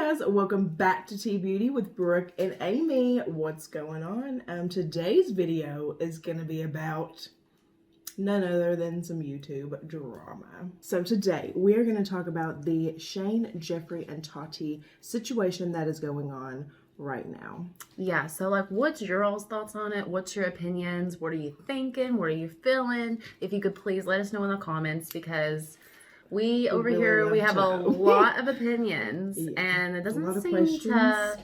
guys, welcome back to TeaBeauty with Brooke and Amy. What's going on? Today's video is going to be about none other than some YouTube drama. So today we are going to talk about the Shane, Jeffree, and Tati situation that is going on right now. Yeah, so like, what's your all's thoughts on it? What's your opinions? What are you thinking? What are you feeling? If you could please let us know in the comments, because we over really here, we love have to a know. lot of opinions, Yeah, and it a lot doesn't of seem questions. to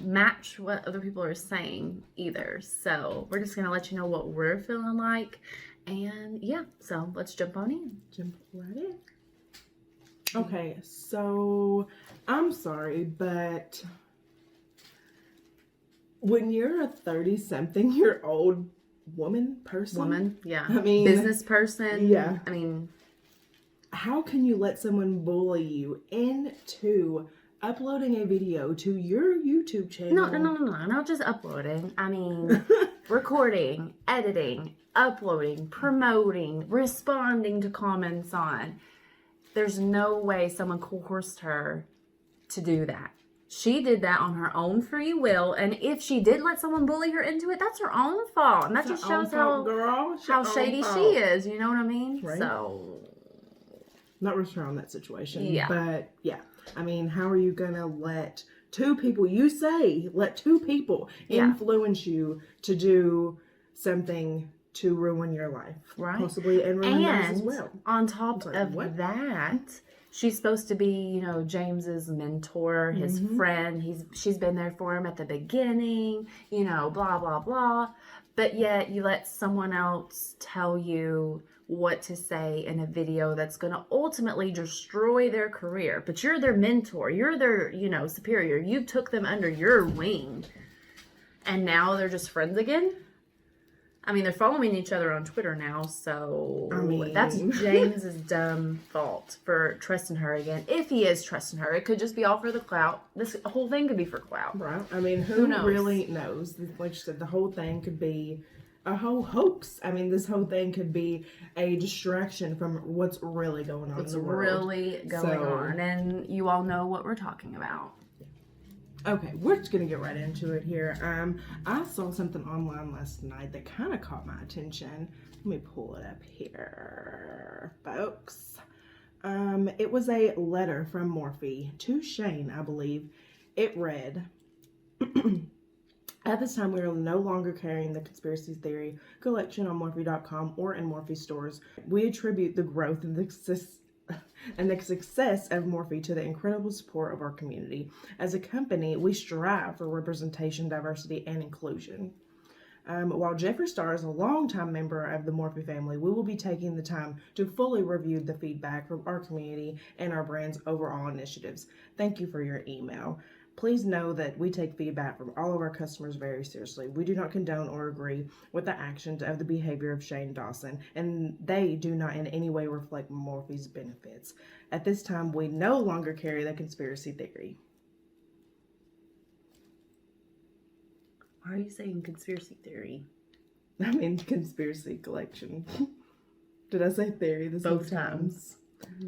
match what other people are saying either. So we're just gonna let you know what we're feeling like, and yeah, so let's jump on in. Jump right in. Okay, so I'm sorry, but when you're a 30-something-year-old person, Yeah, I mean, business person, yeah, I mean, how can you let someone bully you into uploading a video to your YouTube channel? No, not just uploading. I mean, recording, editing, uploading, promoting, responding to comments on. There's no way someone coerced her to do that. She did that on her own free will, and if she did let someone bully her into it, that's her own fault. And that just shows how shady she is, you know what I mean? Right. So, not really sure on that situation. Yeah. But yeah, I mean, how are you gonna let two people, let two people influence you to do something to ruin your life? Right. Possibly, and ruin theirs as well. On top of that, she's supposed to be, you know, James's mentor, his friend. She's been there for him at the beginning, you know, blah, blah, blah. But yet you let someone else tell you what to say in a video that's going to ultimately destroy their career. But you're their mentor. You're their, you know, superior. You took them under your wing. And now they're just friends again? I mean, they're following each other on Twitter now, so I mean, that's James's dumb fault for trusting her again. If he is trusting her, it could just be all for the clout. This whole thing could be for clout. Right. I mean, who knows? really knows? Like you said, the whole thing could be a whole hoax. I mean, this whole thing could be a distraction from what's really going on in the world. Really going on, and you all know what we're talking about. Okay, we're just gonna get right into it here. I saw something online last night that kind of caught my attention. Let me pull it up here, folks. It was a letter from Morphe to Shane, I believe. It read, "At this time, we are no longer carrying the Conspiracy Theory collection on Morphe.com or in Morphe stores. We attribute the growth and the success of Morphe to the incredible support of our community. As a company, we strive for representation, diversity, and inclusion. While Jeffree Star is a longtime member of the Morphe family, we will be taking the time to fully review the feedback from our community and our brand's overall initiatives. Thank you for your email. Please know that we take feedback from all of our customers very seriously. We do not condone or agree with the actions of the behavior of Shane Dawson, and they do not in any way reflect Morphe's benefits. At this time, we no longer carry the Conspiracy Theory." Why are you saying conspiracy theory? I mean, conspiracy collection. Did I say theory this Both times?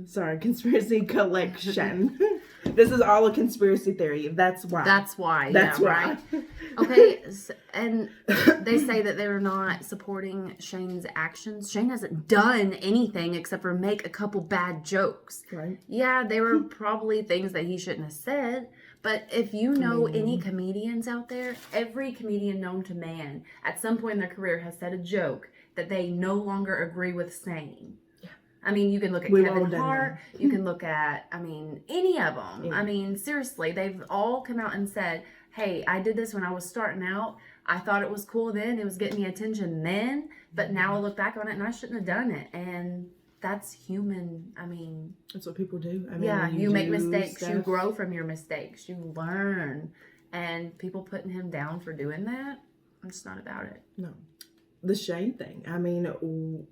Sorry, conspiracy collection. This is all a conspiracy theory. That's why. That's why. That's why. Right? Okay, and they say that they're not supporting Shane's actions. Shane hasn't done anything except for make a couple bad jokes. Right. Yeah, they were probably things that he shouldn't have said. But if you know any comedians out there, every comedian known to man at some point in their career has said a joke that they no longer agree with saying. I mean, you can look at Kevin Hart, you can look at, I mean, any of them. Yeah. I mean, seriously, they've all come out and said, hey, I did this when I was starting out. I thought it was cool then. It was getting me attention then. But now I look back on it and I shouldn't have done it. And that's human. I mean, that's what people do. I mean, yeah, you make mistakes. You grow from your mistakes. You learn. And people putting him down for doing that, I'm just not about it. No. The Shane thing. I mean,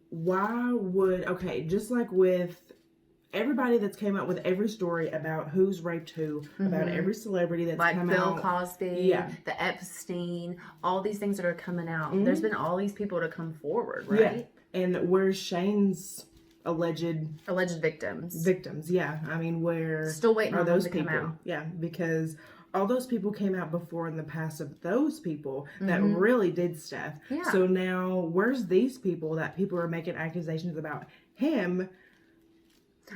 why would, just like with everybody that's came out with every story about who's raped who, about every celebrity that's come out. Like Bill Cosby, the Epstein, all these things that are coming out. There's been all these people to come forward, right? Yeah. And where's Shane's alleged victims. Yeah, I mean, where still waiting are on them those to people? come out. Yeah, because all those people came out before in the past of those people that Mhm. really did stuff. Yeah. So now, where's these people that people are making accusations about him?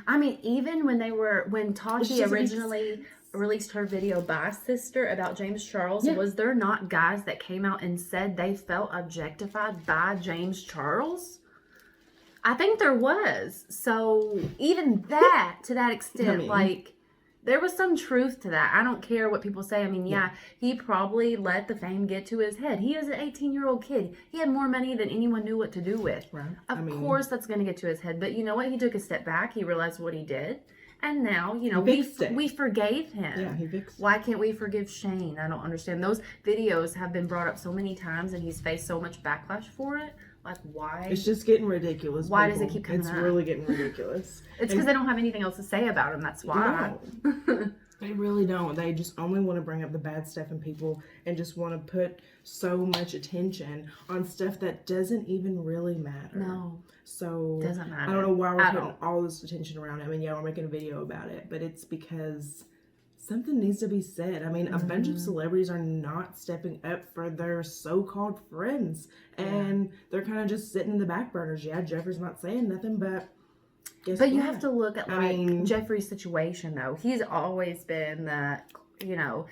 I mean, even when Tati doesn't make originally released her video by Sister about James Charles, Yeah. was there not guys that came out and said they felt objectified by James Charles? I think there was. So even that, to that extent, like, there was some truth to that. I don't care what people say. I mean, yeah, he probably let the fame get to his head. He is an 18-year-old kid. He had more money than anyone knew what to do with. Right. Of course that's going to get to his head. But you know what? He took a step back. He realized what he did. And now, you know, we forgave him. Yeah, he fixed it. Why can't we forgive Shane? I don't understand. Those videos have been brought up so many times and he's faced so much backlash for it. Like, why? It's just getting ridiculous. Why does it keep coming It's up? really getting ridiculous. It's because they don't have anything else to say about him. That's why. No, they really don't. They just only want to bring up the bad stuff in people and just want to put so much attention on stuff that doesn't even really matter. No. So doesn't matter. I don't know why we're putting all this attention around it. I mean, yeah, we're making a video about it, but it's because something needs to be said. I mean, a bunch of celebrities are not stepping up for their so-called friends, and they're kind of just sitting in the back burners. Yeah, Jeffree's not saying nothing, but guess what? You have to look at Jeffree's situation though. He's always been that, you know,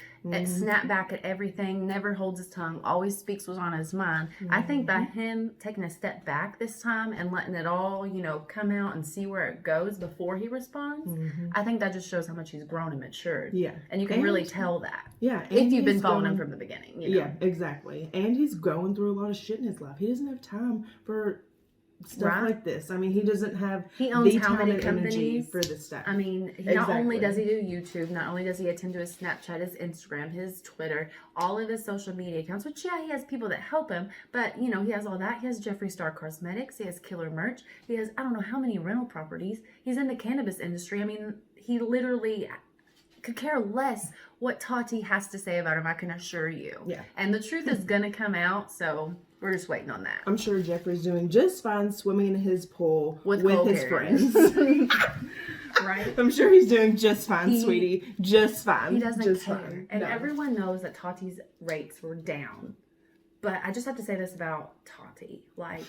snap back at everything, never holds his tongue, always speaks what's on his mind. I think by him taking a step back this time and letting it all, you know, come out and see where it goes before he responds, I think that just shows how much he's grown and matured. Yeah. And you can really tell that. Yeah. If you've been following him from the beginning, you know? Yeah, exactly. And he's going through a lot of shit in his life. He doesn't have time for stuff like this. I mean, he doesn't have he owns the how time many and energy companies for this stuff. I mean, not only does he do YouTube, not only does he attend to his Snapchat, his Instagram, his Twitter, all of his social media accounts, which yeah, he has people that help him, but you know, he has all that. He has Jeffree Star Cosmetics, he has Killer Merch, he has I don't know how many rental properties. He's in the cannabis industry. I mean, he literally could care less what Tati has to say about him, I can assure you. Yeah. And the truth is gonna come out, so we're just waiting on that. I'm sure Jeffree's doing just fine swimming in his pool with his friends. Right? I'm sure he's doing just fine, sweetie. Just fine. He doesn't just care. Fine. And everyone knows that Tati's rates were down. But I just have to say this about Tati. Like,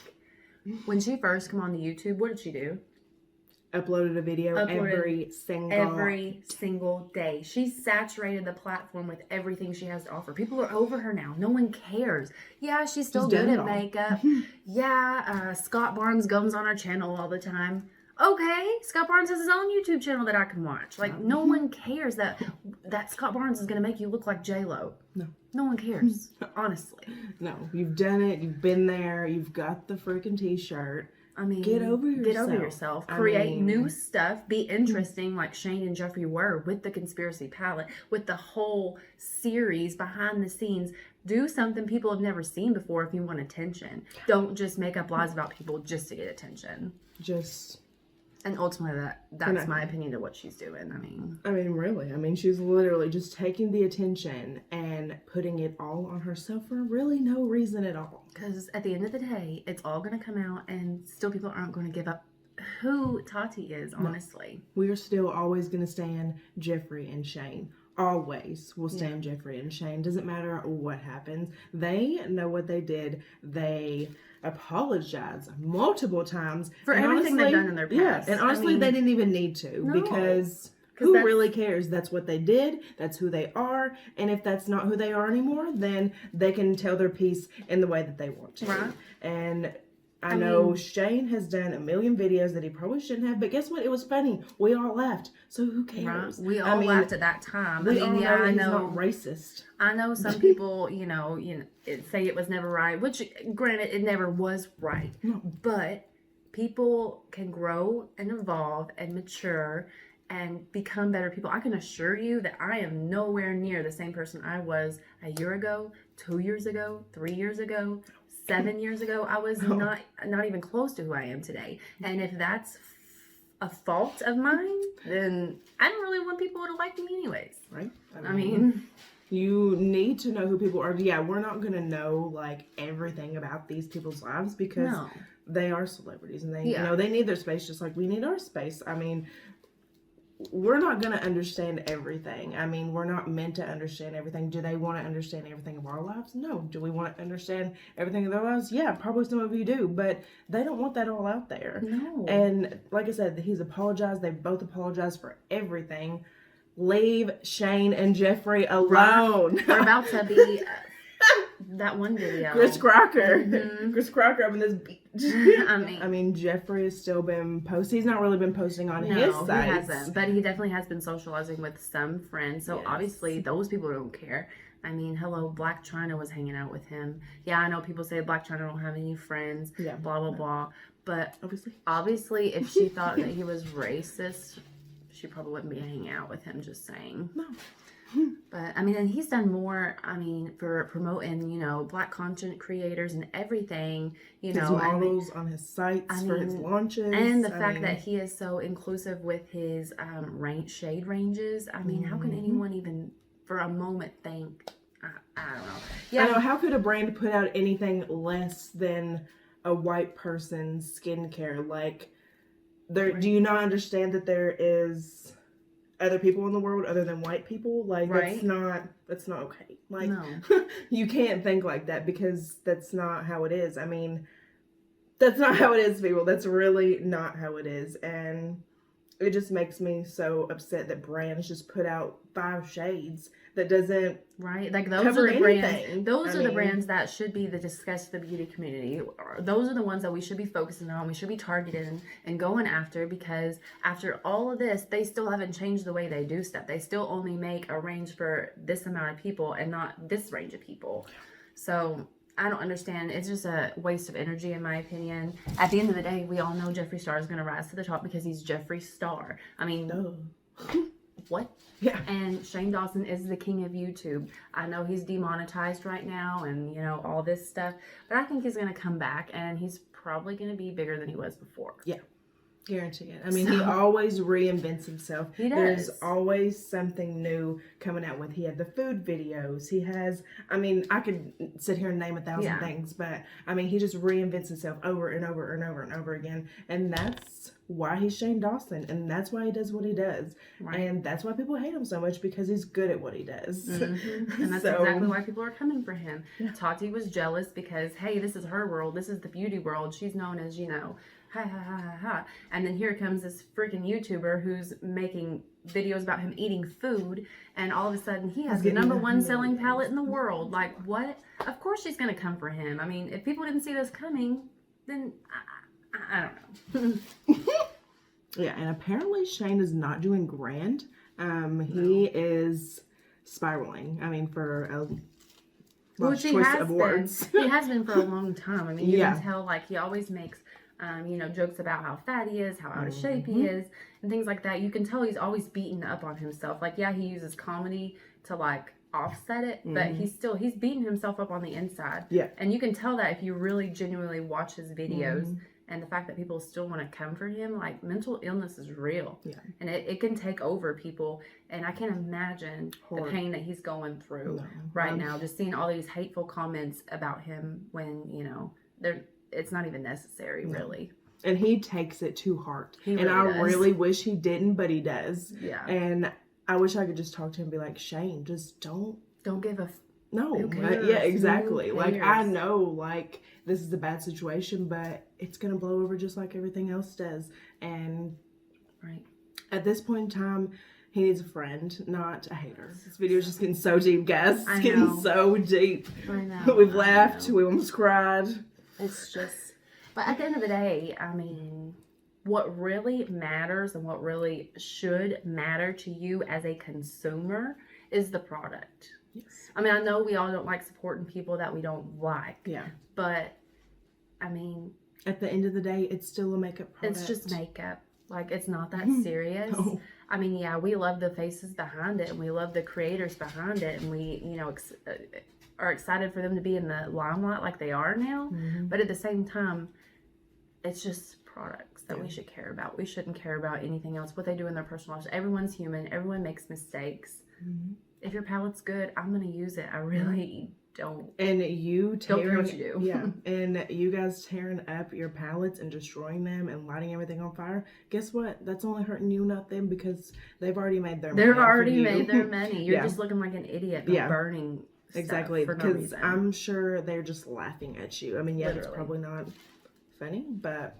when she first came on the YouTube, what did she do? Uploaded a video every single day. She saturated the platform with everything she has to offer. People are over her now. No one cares. Yeah, she's still good at makeup. Yeah, Scott Barnes goes on her channel all the time. Okay, Scott Barnes has his own YouTube channel that I can watch. Like, no one cares that Scott Barnes is going to make you look like J-Lo. No one cares, honestly. No, you've done it. You've been there. You've got the freaking t-shirt. I mean, get over yourself. Create new stuff. Be interesting like Shane and Jeffree were with the Conspiracy Palette, with the whole series behind the scenes. Do something people have never seen before if you want attention. Don't just make up lies about people just to get attention. And ultimately, that's my opinion of what she's doing. I mean, really. I mean, she's literally just taking the attention and putting it all on herself for really no reason at all. Because at the end of the day, it's all going to come out, and still people aren't going to give up who Tati is, honestly. We are still always going to stand Jeffree and Shane. Always will stand Jeffree and Shane. Doesn't matter what happens. They know what they did. They apologize multiple times for everything they've done in their past. Yeah, and honestly, they didn't even need to because who really cares? That's what they did. That's who they are. And if that's not who they are anymore, then they can tell their piece in the way that they want to. Right. And I know Shane has done a million videos that he probably shouldn't have, but guess what? It was funny. We all laughed. So who cares? Right. We all laughed at that time. I know he's not racist. I know some people, you know, say it was never right, which granted it never was right. No. But people can grow and evolve and mature and become better people. I can assure you that I am nowhere near the same person I was a year ago, 2 years ago, 3 years ago, 7 years ago. I was not even close to who I am today. And if that's a fault of mine, then I don't really want people to like me anyways. Right? I mean, you need to know who people are. Yeah, we're not going to know like everything about these people's lives because they are celebrities, and they, Yeah. they need their space just like we need our space. I mean, we're not going to understand everything. I mean, we're not meant to understand everything. Do they want to understand everything of our lives? No. Do we want to understand everything of their lives? Yeah, probably some of you do, but they don't want that all out there. No. And like I said, he's apologized. They both apologized for everything. Leave Shane and Jeffree alone. We're about to be that one video. Chris Crocker. Mhm. Chris Crocker up in this beach. I mean, Jeffree has still been posting. He's not really been posting on his site. he hasn't. But he definitely has been socializing with some friends. So Yes. obviously, those people don't care. I mean, hello, Black China was hanging out with him. Yeah, I know people say Black China don't have any friends. Yeah. Blah blah blah. But Obviously. obviously, if she thought that he was racist, she probably wouldn't be hanging out with him. Just saying. No. But I mean, and he's done more. I mean, for promoting, Black content creators and everything. His models on his sites for his launches, and the fact that he is so inclusive with his shade ranges. I mean, how can anyone even for a moment think? I don't know. Yeah, I know. How could a brand put out anything less than a white person's skincare? Like, there. Right. Do you not understand that there is other people in the world other than white people? Like, Right. that's not okay. Like, No. you can't think like that, because that's not how it is. I mean, that's not how it is, people. That's really not how it is. And it just makes me so upset that brands just put out 5 shades that doesn't Right, like those cover are the brands. anything. Those I are the mean, brands that should be the discuss the beauty community. Those are the ones that we should be focusing on. We should be targeting and going after, because after all of this, they still haven't changed the way they do stuff. They still only make a range for this amount of people and not this range of people. So I don't understand. It's just a waste of energy, in my opinion. At the end of the day, we all know Jeffree Star is going to rise to the top because he's Jeffree Star. I mean, what? Yeah. And Shane Dawson is the king of YouTube. I know he's demonetized right now and, all this stuff. But I think he's going to come back, and he's probably going to be bigger than he was before. Yeah. Guarantee it. I mean, he always reinvents himself. He does. There's always something new coming out with. He had the food videos. He has, I mean, I could sit here and name 1,000 things, but I mean, he just reinvents himself over and over and over and over again. And that's why he's Shane Dawson. And that's why he does what he does. Right. And that's why people hate him so much, because he's good at what he does. Mm-hmm. And that's exactly why people are coming for him. Yeah. Tati was jealous because, hey, this is her world. This is the beauty world. She's known as, ha ha ha ha ha. And then here comes this freaking YouTuber who's making videos about him eating food, and all of a sudden he has the #1 selling palette in the world. Like, what? Of course she's gonna come for him. I mean, if people didn't see this coming, then I don't know. Yeah, and apparently Shane is not doing grand. He is spiraling. I mean, for a Which he has been. He has been for a long time. I mean, you can tell, like, he always makes jokes about how fat he is, how out of shape he is, and things like that. You can tell he's always beating up on himself. Like, yeah, he uses comedy to, like, offset it, but he's beating himself up on the inside. Yeah. And you can tell that if you really genuinely watch his videos, and the fact that people still want to come for him, like, mental illness is real. Yeah. And it can take over people, and I can't imagine the pain that he's going through right now, just seeing all these hateful comments about him when, it's not even necessary, really. And he takes it to heart. He I does. really wish he didn't, but he does. Yeah. And I wish I could just talk to him and be like, Shane, just don't give a no. Who cares? Yeah, exactly. Who Like, cares? I know, like, this is a bad situation, but it's gonna blow over just like everything else does. And at this point in time, he needs a friend, not a hater. This video is just getting so deep, guys. It's getting so deep. I know. We've laughed. We almost cried. It's just, but at the end of the day, I mean, what really matters and what really should matter to you as a consumer is the product. Yes. I mean, I know we all don't like supporting people that we don't like. Yeah. But, I mean, at the end of the day, it's still a makeup product. It's just makeup. Like, it's not that serious. No. I mean, yeah, we love the faces behind it, and we love the creators behind it, and we, are excited for them to be in the limelight like they are now. But at the same time, it's just products that we should care about. We shouldn't care about anything else, what they do in their personal lives. Everyone's human. Everyone makes mistakes. If your palette's good, I'm going to use it. I really don't. And you Don't care what you do. Yeah. And you guys tearing up your palettes and destroying them and lighting everything on fire. Guess what? That's only hurting you, not them, because they've already made their money. They've already made their money. You're Yeah. just looking like an idiot for burning stuff exactly, for no because reason. I'm sure they're just laughing at you. I mean, yeah, Literally. it's probably not funny, but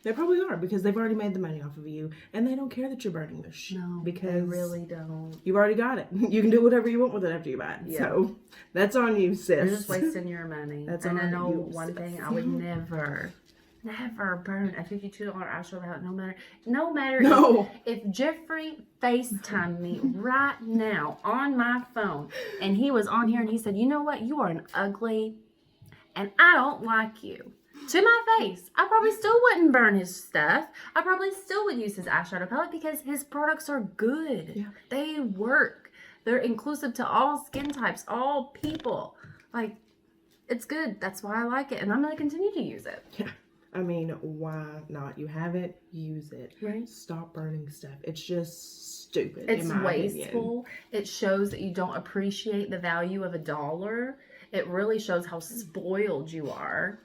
they probably are, because they've already made the money off of you, and they don't care that you're burning their shit. No, because they really don't. you've already got it. You can do whatever you want with it after you buy it. Yeah. So that's on you, sis. You're just wasting your money. That's and on I know you, one sis. thing, I would never burn a $52 eyeshadow palette, no matter No. if Jeffree FaceTimed me right now on my phone and he was on here and he said, you know what, you are an ugly and I don't like you. To my face, I probably still wouldn't burn his stuff. I probably still would use his eyeshadow palette because his products are good. Yeah. They work. They're inclusive to all skin types, all people. Like, it's good. That's why I like it. And I'm going to continue to use it. Yeah. I mean, why not? You have it, use it. Right. Stop burning stuff. It's just stupid. It's in my wasteful. It shows that you don't appreciate the value of $1. It really shows how spoiled you are.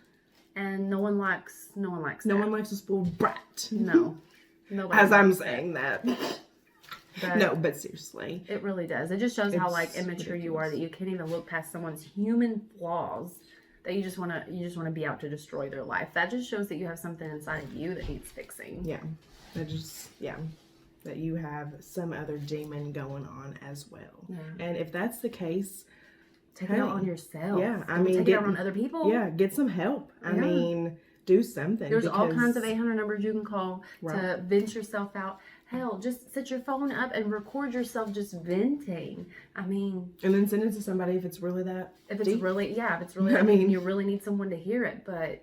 And no one likes that. No one likes a spoiled brat. No. Nobody As I'm likes saying that. But No, but seriously. it really does. It just shows how It's like immature you are, that you can't even look past someone's human flaws, that you just wanna be out to destroy their life. That just shows that you have something inside of you that needs fixing. Yeah. That you have some other demon going on as well. Yeah. And if that's the case, Take it out on yourself. Yeah, I Don't mean, take it out on other people. yeah, get some help. I Yeah. mean, do something. There's all because- kinds of 800 numbers you can call to Right. vent yourself out. Hell, just set your phone up and record yourself just venting. I mean, And then send it to somebody if it's really that if it's deep. really, I mean- you really need someone to hear it. But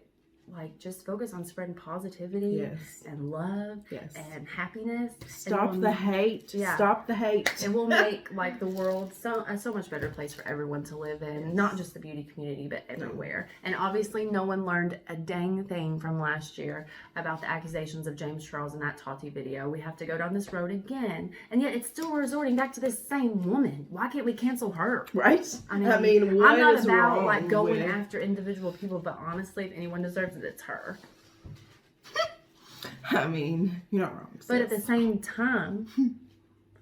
like, just focus on spreading positivity Yes. and love Yes. and happiness. Stop the hate. Yeah. Stop the hate. It will make like the world so much better place for everyone to live in, not just the beauty community, but everywhere. And obviously, no one learned a dang thing from last year about the accusations of James Charles in that Tati video. We have to go down this road again, and yet it's still resorting back to this same woman. Why can't we cancel her? Right? I mean, what I'm not is about wrong like going with- after individual people, but honestly, if anyone deserves it, it's her. I mean, you're not wrong. But at the sis. same time,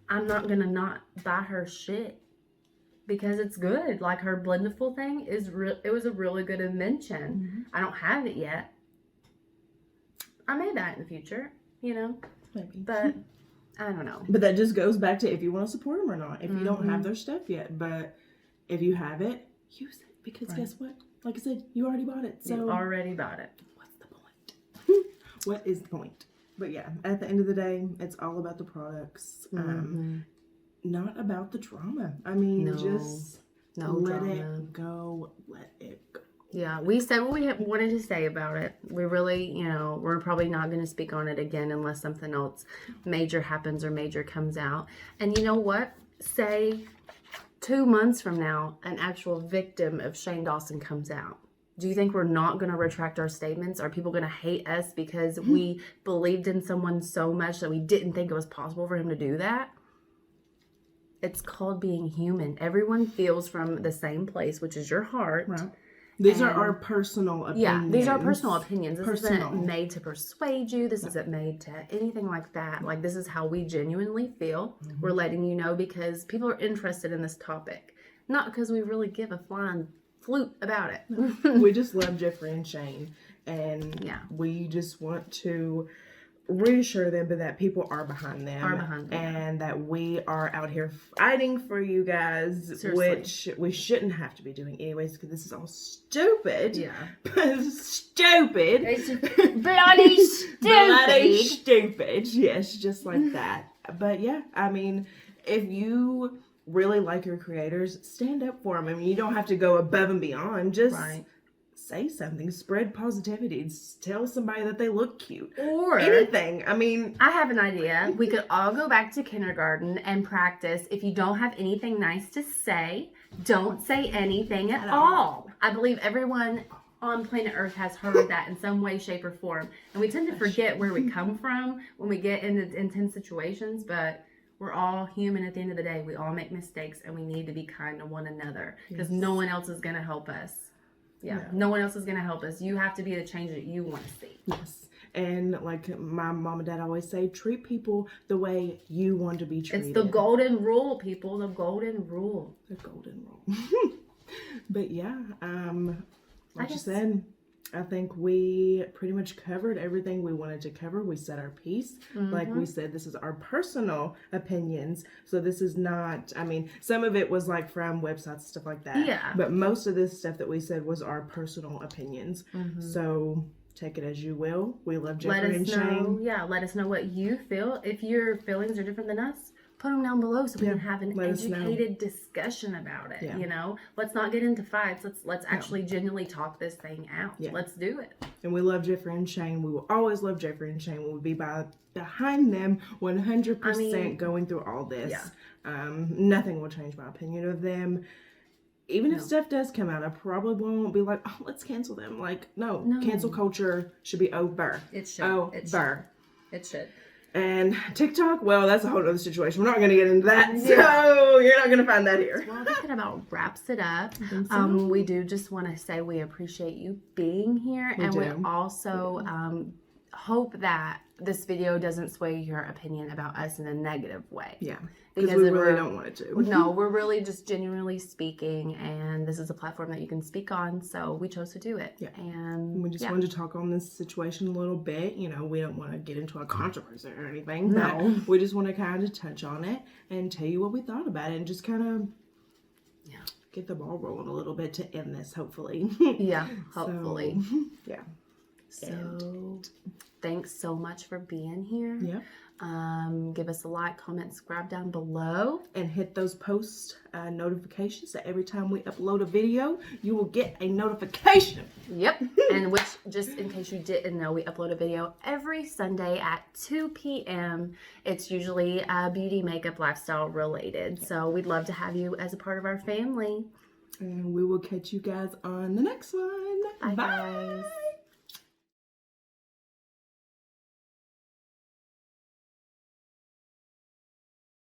I'm not gonna not buy her shit because it's good. Like her blendable thing it was a really good invention. I don't have it yet. I may buy it in the future, Maybe. but I don't know. But that just goes back to if you want to support them or not. If you don't Mm-hmm. have their stuff yet, but if you have it, use it, because Right. guess what? Like I said, you already bought it. So You already bought it. what's the point? What is the point? But yeah, at the end of the day, it's all about the products, not about the drama. I mean, No. just No let drama. it go. Let it go. Yeah, we said what we wanted to say about it. We really, we're probably not going to speak on it again unless something else major happens or major comes out. And you know what? Say 2 months from now, an actual victim of Shane Dawson comes out. Do you think we're not going to retract our statements? Are people going to hate us because we believed in someone so much that we didn't think it was possible for him to do that? It's called being human. Everyone feels from the same place, which is your heart. Right. These are And- our personal opinions. Yeah, these are personal opinions. This Personal. isn't made to persuade you. This isn't made to anything like that. Like, this is how we genuinely feel. We're letting you know because people are interested in this topic. Not because we really give a flying flute about it. We just love Jeffree and Shane, and Yeah. we just want to reassure them that people are behind them, and that we are out here fighting for you guys. Seriously. Which we shouldn't have to be doing anyways, because this is all stupid. Yeah. Stupid. It's bloody stupid. Bloody stupid. Yes, just like that. But yeah, I mean, if you really like your creators, stand up for them. I mean, you don't have to go above and beyond. Just Right. say something. Spread positivity. Tell somebody that they look cute. Or Anything. I mean, I have an idea. We could all go back to kindergarten and practice. If you don't have anything nice to say, don't say anything at all. I believe everyone on planet Earth has heard that in some way, shape, or form. And we tend to forget where we come from when we get into intense situations, but We're all human at the end of the day. We all make mistakes, and we need to be kind to one another because Yes. no one else is going to help us. No one else is going to help us. You have to be the change that you want to see. Yes. And like my mom and dad always say, treat people the way you want to be treated. It's the golden rule, people. The golden rule. The golden rule. But yeah, like you said, I think we pretty much covered everything we wanted to cover. We said our piece. Like we said, this is our personal opinions. So this is not, I mean, some of it was like from websites, stuff like that. Yeah. But most of this stuff that we said was our personal opinions. So take it as you will. We love Jeffree and Shane. Yeah, let us know what you feel. If your feelings are different than us, put them down below so we can have an educated discussion about it. You know, let's not get into fights. Let's actually genuinely talk this thing out. Let's do it. And we love Jeffree and Shane. We will always love Jeffree and Shane. We will be behind them 100% going through all this. Nothing will change my opinion of them. Even if stuff does come out, I probably won't be like, oh, let's cancel them. Like, no. Cancel culture should be over. It should. Over. It should. And TikTok, well, that's a whole other situation. We're not going to get into that. So you're not going to find that here. Well, that about wraps it up. We do just want to say we appreciate you being here. We also hope that this video doesn't sway your opinion about us in a negative way. Yeah. Because we really don't want it to. No, we're really just genuinely speaking, and this is a platform that you can speak on, so we chose to do it. Yeah. And we just wanted to talk on this situation a little bit. You know, we don't want to get into a controversy or anything. No. We just want to kind of touch on it and tell you what we thought about it and just kind of get the ball rolling a little bit to end this, hopefully. Yeah, hopefully. So, thanks so much for being here. Yeah. Give us a like, comment, subscribe down below. And hit those post notifications so every time we upload a video, you will get a notification. Yep. And which, just in case you didn't know, we upload a video every Sunday at 2 p.m. It's usually beauty, makeup, lifestyle related. So we'd love to have you as a part of our family. And we will catch you guys on the next one. Bye. Guys.